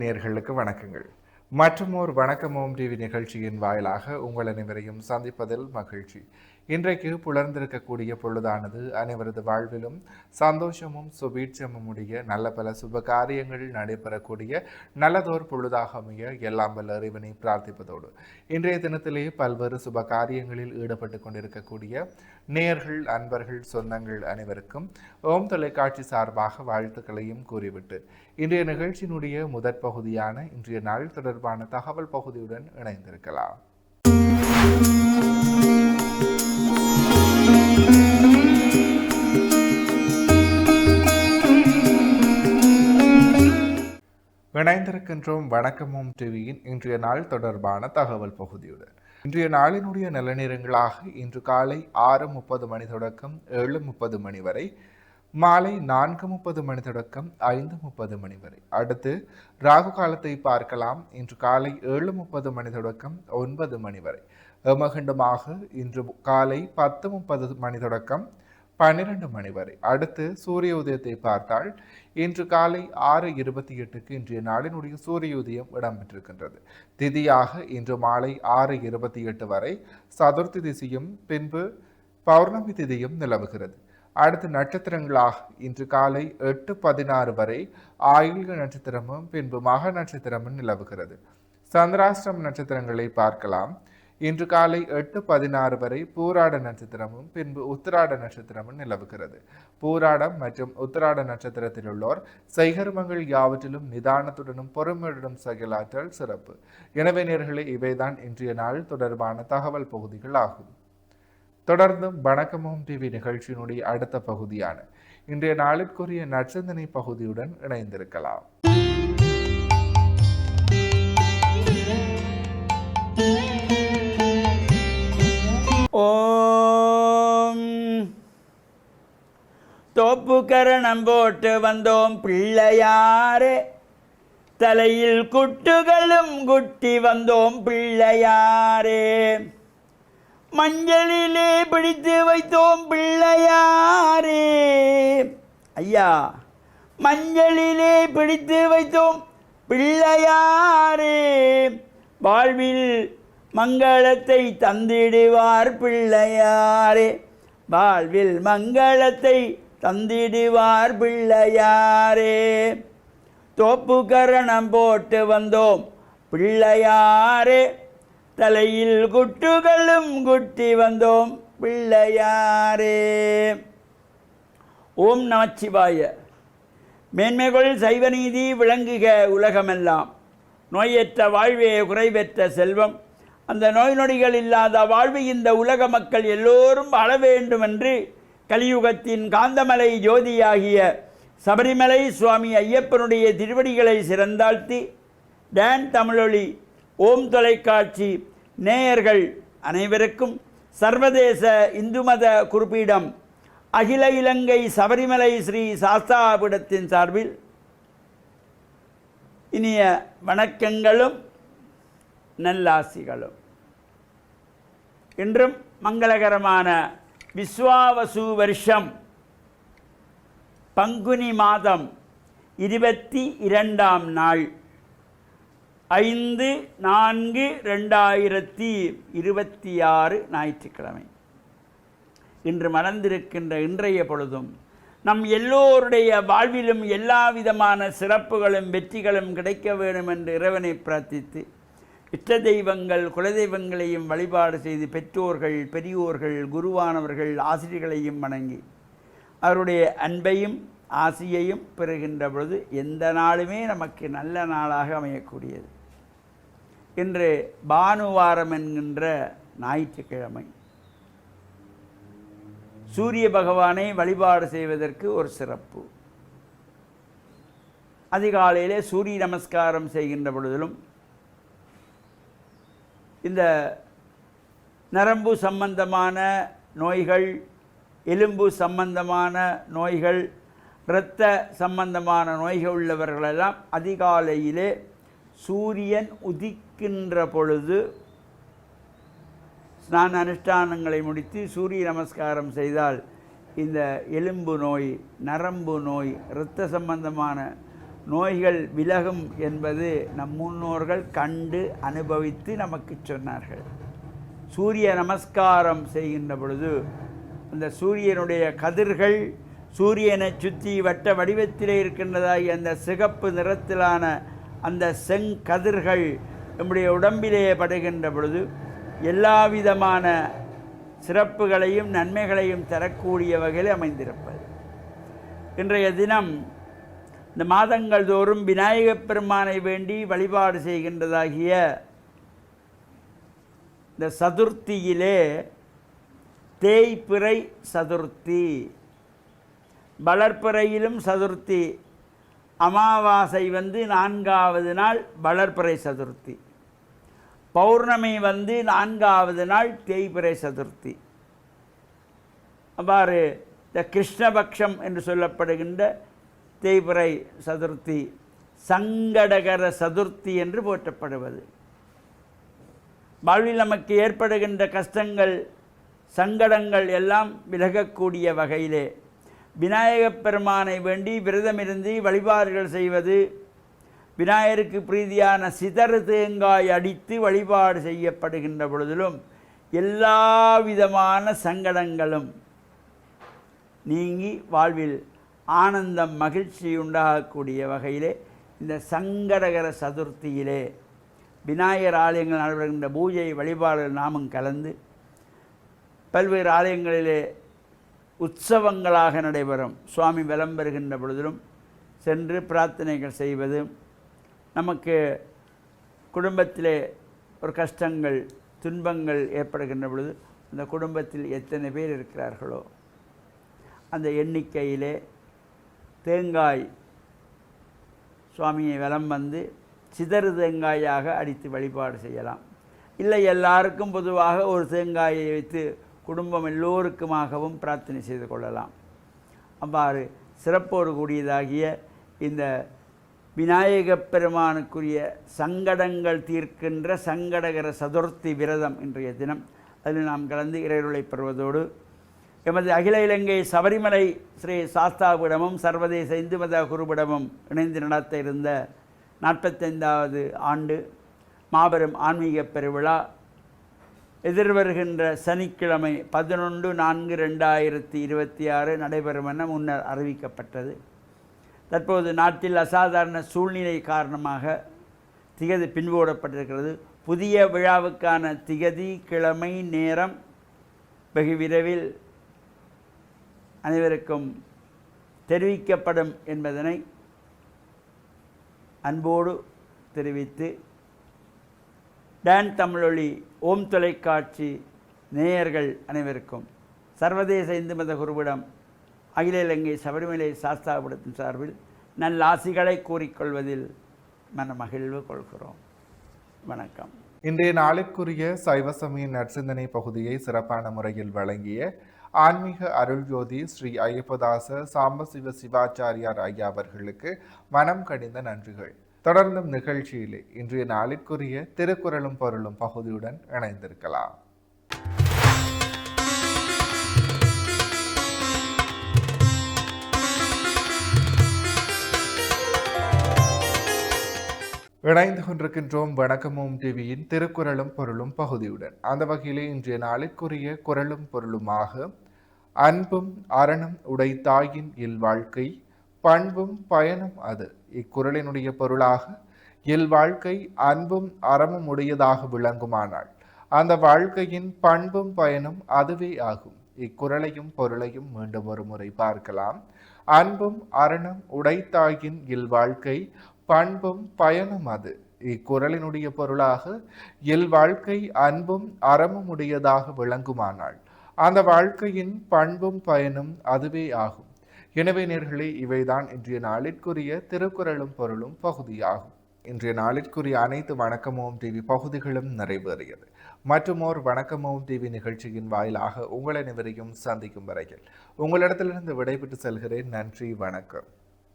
நேயர்களுக்கு வணக்கங்கள். மற்றும் ஒரு வணக்கம் ஓம் டிவி நிகழ்ச்சியின் வாயிலாக உங்கள் அனைவரையும் சந்திப்பதில் மகிழ்ச்சி. இன்றைக்கு புலர்ந்திருக்கக்கூடிய பொழுதானது அனைவரது வாழ்விலும் சந்தோஷமும் சுபீட்சமும் உடைய நல்ல பல சுப காரியங்கள் நடைபெறக்கூடிய நல்லதோர் பொழுதாக அமைய எல்லாம் வல்ல இறைவனை பிரார்த்திப்பதோடு இன்றைய தினத்திலே பல்வேறு சுப காரியங்களில் ஈடுபட்டு கொண்டிருக்கக்கூடிய நேயர்கள், அன்பர்கள், சொந்தங்கள் அனைவருக்கும் ஓம் தொலைக்காட்சி சார்பாக வாழ்த்துக்களையும் கூறிவிட்டு இன்றைய நிகழ்ச்சியினுடைய முதற் பகுதியான இன்றைய நாள் தொடர்பான தகவல் பகுதியுடன் இணைந்திருக்கலாம். இணைந்திருக்கின்றோம் வணக்கமும் டிவியின் இன்றைய நாள் தொடர்பான தகவல் பகுதியுடன். இன்றைய நாளினுடைய நல்ல நேரங்களாக இன்று காலை 6:30 மணி தொடக்கம் 7:30 மணி வரை, மாலை 4:30 மணி தொடக்கம் 5:30 மணி வரை. அடுத்து ராகு காலத்தை பார்க்கலாம். இன்று காலை 7:30 மணி தொடக்கம் 9 மணி வரை. எமகண்டமாக இன்று காலை 10:30 மணி தொடக்கம் 12 மணி வரை. அடுத்து சூரிய உதயத்தை பார்த்தால் இன்று காலை 6:28க்கு இன்றைய நாளினுடைய சூரிய உதயம் இடம்பெற்றிருக்கின்றது. திதியாக இன்று மாலை 6:28 வரை சதுர்த்தி திதியும் பின்பு பௌர்ணமி திதியும் நிலவுகிறது. அடுத்து நட்சத்திரங்களாக இன்று காலை 8:16 வரை ஆயில்ய நட்சத்திரமும் பின்பு மக நட்சத்திரமும் நிலவுகிறது. சந்திராஷ்டிரம் நட்சத்திரங்களை பார்க்கலாம். இன்று காலை 8:16 வரை பூராட நட்சத்திரமும் பின்பு உத்திராட நட்சத்திரமும் நிலவுகிறது. பூராடம் மற்றும் உத்திராட நட்சத்திரத்தில் உள்ளோர் செய்கர்மங்கள் யாவற்றிலும் நிதானத்துடனும் பொறுமையுடனும் செயலாற்றல் சிறப்பு. எனவே நேயர்களே, இவைதான் இன்றைய நாள் தொடர்பான தகவல் பகுதிகள் ஆகும். தொடர்ந்தும் வணக்கமும் டிவி நிகழ்ச்சியினுடைய அடுத்த பகுதியான இன்றைய நாளிற்குரிய நற்சிந்தனை பகுதியுடன் இணைந்திருக்கலாம். ஓம் தோப்பு கரணம் போட்டு வந்தோம் பிள்ளையாரே, தலையில் குட்டுகளும் குட்டி வந்தோம் பிள்ளையாரே, மஞ்சளிலே பிடித்து வைத்தோம் பிள்ளையாரே. ஐயா, மஞ்சளிலே பிடித்து வைத்தோம் பிள்ளையாரே, வாழ்வில் மங்களத்தை தந்திடுவார் பிள்ளையாரே, வாழ்வில் மங்களத்தை தந்திடுவார் பிள்ளையாரே. தோப்பு கரணம் போட்டு வந்தோம் பிள்ளையாரே, தலையில் குட்டுகளும் குட்டி வந்தோம் பிள்ளையாரே. ஓம் நமச்சிவாய. மேன்மைகள் சைவநீதி விளங்குக உலகமெல்லாம். நோயற்ற வாழ்வே குறைவற்ற செல்வம். அந்த நோய் நொடிகள் இல்லாத வாழ்வு இந்த உலக மக்கள் எல்லோரும் வாழ வேண்டும் என்று கலியுகத்தின் காந்தமலை ஜோதியாகிய சபரிமலை சுவாமி ஐயப்பனுடைய திருவடிகளை சிறந்தாழ்த்தி டான் தமிழொலி ஓம் தொலைக்காட்சி நேயர்கள் அனைவருக்கும் சர்வதேச இந்து மத குறிப்பீடம் அகில இலங்கை சபரிமலை ஸ்ரீ சாஸ்தாபீடத்தின் சார்பில் இனிய வணக்கங்களும் நல்லாசிகளும். இன்றும் மங்களகரமான விஸ்வாவசு வருஷம் பங்குனி மாதம் 22ஆம் நாள் 5/4/2026 ஞாயிற்றுக்கிழமை. இன்று மலர்ந்திருக்கின்ற இன்றைய பொழுதும் நம் எல்லோருடைய வாழ்விலும் எல்லா விதமான சிறப்புகளும் வெற்றிகளும் கிடைக்க வேண்டும் என்று இறைவனை பிரார்த்தித்து இஷ்ட தெய்வங்கள் குலதெய்வங்களையும் வழிபாடு செய்து பெற்றோர்கள், பெரியோர்கள், குருவானவர்கள், ஆசிரியர்களையும் வணங்கி அவருடைய அன்பையும் ஆசியையும் பெறுகின்ற பொழுது எந்த நாளுமே நமக்கு நல்ல நாளாக அமையக்கூடியது. இன்று பானுவாரம் என்கின்ற ஞாயிற்றுக்கிழமை. சூரிய பகவானை வழிபாடு செய்வதற்கு ஒரு சிறப்பு. அதிகாலையிலே சூரிய நமஸ்காரம் செய்கின்ற பொழுதிலும் இந்த நரம்பு சம்பந்தமான நோய்கள், எலும்பு சம்பந்தமான நோய்கள், இரத்த சம்பந்தமான நோய்கள் உள்ளவர்களெல்லாம் அதிகாலையிலே சூரியன் உதிக்கின்ற பொழுது ஸ்நான அனுஷ்டானங்களை முடித்து சூரிய நமஸ்காரம் செய்தால் இந்த எலும்பு நோய், நரம்பு நோய், இரத்த சம்பந்தமான நோய்கள் விலகும் என்பது நம் முன்னோர்கள் கண்டு அனுபவித்து நமக்கு சொன்னார்கள். சூரிய நமஸ்காரம் செய்கின்ற பொழுது அந்த சூரியனுடைய கதிர்கள் சூரியனை சுற்றி வட்ட வடிவத்திலே இருக்கின்றதாகி அந்த சிகப்பு நிறத்திலான அந்த செங்கதிர்கள் நம்முடைய உடம்பிலே படுகின்ற பொழுது எல்லா விதமான சிறப்புகளையும் நன்மைகளையும் தரக்கூடிய வகையில் அமைந்திருப்பது. இன்றைய தினம் இந்த மாதங்கள் தோறும் விநாயகப் பெருமானை வேண்டி வழிபாடு செய்கின்றதாகிய இந்த சதுர்த்தியிலே தேய்பிறை சதுர்த்தி, வளர்பிறையிலும் சதுர்த்தி, அமாவாசை 4வது நாள் வளர்பிறை சதுர்த்தி, பௌர்ணமி 4வது நாள் தேய்பிறை சதுர்த்தி. அவ்வாறு இந்த கிருஷ்ணபக்ஷம் என்று சொல்லப்படுகின்ற தேய்பிறை சதுர்த்தி சங்கடகர சதுர்த்தி என்று போற்றப்படுவது. வாழ்வில் நமக்கு ஏற்படுகின்ற கஷ்டங்கள் சங்கடங்கள் எல்லாம் விலகக்கூடிய வகையிலே விநாயகப் பெருமானை வேண்டி விரதமிருந்து வழிபாடுகள் செய்வது, விநாயகருக்கு பிரீதியான சிதறு தேங்காய் அடித்து வழிபாடு செய்யப்படுகின்ற பொழுதிலும் எல்லா விதமான சங்கடங்களும் நீங்கி வாழ்வில் ஆனந்தம் மகிழ்ச்சி உண்டாகக்கூடிய வகையிலே இந்த சங்கடகர சதுர்த்தியிலே விநாயகர் ஆலயங்கள் நடைபெறுகின்ற பூஜை வழிபாடுகள் நாமும் கலந்து பல்வேறு ஆலயங்களிலே உற்சவங்களாக நடைபெறும் சுவாமி வலம் பெறுகின்ற பொழுதிலும் சென்று பிரார்த்தனைகள் செய்வது, நமக்கு குடும்பத்திலே ஒரு கஷ்டங்கள் துன்பங்கள் ஏற்படுகின்ற பொழுது அந்த குடும்பத்தில் எத்தனை பேர் இருக்கிறார்களோ அந்த எண்ணிக்கையிலே தேங்காய் சுவாமியை வலம் சிதறு தேங்காயாக அடித்து வழிபாடு செய்யலாம். இல்லை எல்லாருக்கும் பொதுவாக ஒரு தேங்காயை வைத்து குடும்பம் எல்லோருக்குமாகவும் பிரார்த்தனை செய்து கொள்ளலாம். அவ்வாறு சிறப்போடு கூடியதாகிய இந்த விநாயகப் பெருமானுக்குரிய சங்கடங்கள் தீர்க்கின்ற சங்கடகர சதுர்த்தி விரதம் இன்றைய தினம் அதில் நாம் கலந்து இறையருளை பெறுவதோடு எமது அகில இலங்கை சபரிமலை ஸ்ரீ சாஸ்தாபீடமும் சர்வதேச இந்து மத குருபீடமும் இணைந்து நடத்த இருந்த 45வது ஆண்டு மாபெரும் ஆன்மீக பெருவிழா எதிர்வருகின்ற சனிக்கிழமை 11/4/2026 நடைபெறும் என முன்னர் அறிவிக்கப்பட்டது. தற்போது நாட்டில் அசாதாரண சூழ்நிலை காரணமாக திகதி பின்போடப்பட்டிருக்கிறது. புதிய விழாவுக்கான திகதி, கிழமை, நேரம் வெகு விரைவில் அனைவருக்கும் தெரிவிக்கப்படும் என்பதனை அன்போடு தெரிவித்து டான் தமிழொலி ஓம் தொலைக்காட்சி நேயர்கள் அனைவருக்கும் சர்வதேச இந்து மத குருபீடம் அகில இலங்கை சபரிமலை சாஸ்தாபீடத்தின் சார்பில் நல்ல ஆசிகளை கூறிக்கொள்வதில் மனமகிழ்வு கொள்கிறோம். வணக்கம். இன்றைய நாளுக்குரிய சைவ சமய நற்சிந்தனை பகுதியை சிறப்பான முறையில் வழங்கிய ஆன்மீக அருள்ஜோதி ஸ்ரீ ஐயப்பதாச சாம்பசிவ சிவாச்சாரியார் ஐயா அவர்களுக்கு மனம் கனிந்த நன்றிகள். தொடர்ந்தும் நிகழ்ச்சியிலே இன்றைய நாளுக்குரிய திருக்குறளும் பொருளும் பகுதியுடன் இணைந்திருக்கலாம். இணைந்து கொண்டிருக்கின்றோம் வணக்கமும் டிவியின் திருக்குறளும் பொருளும் பகுதியுடன். அந்த வகையிலே இன்றைய நாளுக்குரிய குறளும் பொருளுமாக அன்பும் அறனும் உடைத்தாயின் இல்வாழ்க்கை பண்பும் பயனும் அது. இக்குறளினுடைய பொருளாக இல்வாழ்க்கை அன்பும் அறமும் உடையதாக விளங்குமானால் அந்த வாழ்க்கையின் பண்பும் பயனும் அதுவே ஆகும். இக்குறளையும் பொருளையும் மீண்டும் ஒரு முறை பார்க்கலாம். அன்பும் அறனும் உடைத்தாயின் இல்வாழ்க்கை பண்பும் பயனும் அது. இக்குறளினுடைய பொருளாக இல்வாழ்க்கை அன்பும் அறமும் உடையதாக விளங்குமானால் அந்த வாழ்க்கையின் பண்பும் பயனும் அதுவே ஆகும். எனவே நேர்களே, இவைதான் இன்றைய நாளிற்குரிய திருக்குறளும் பொருளும் பகுதியாகும். இன்றைய நாளிற்குரிய அனைத்து வணக்கமோம் டிவி பகுதிகளும் நிறைவேறியது. மற்றும் ஓர் வணக்கமோம் டிவி நிகழ்ச்சியின் வாயிலாக உங்கள் அனைவரையும் சந்திக்கும் வரையில் உங்களிடத்திலிருந்து விடைபெற்று செல்கிறேன். நன்றி, வணக்கம்.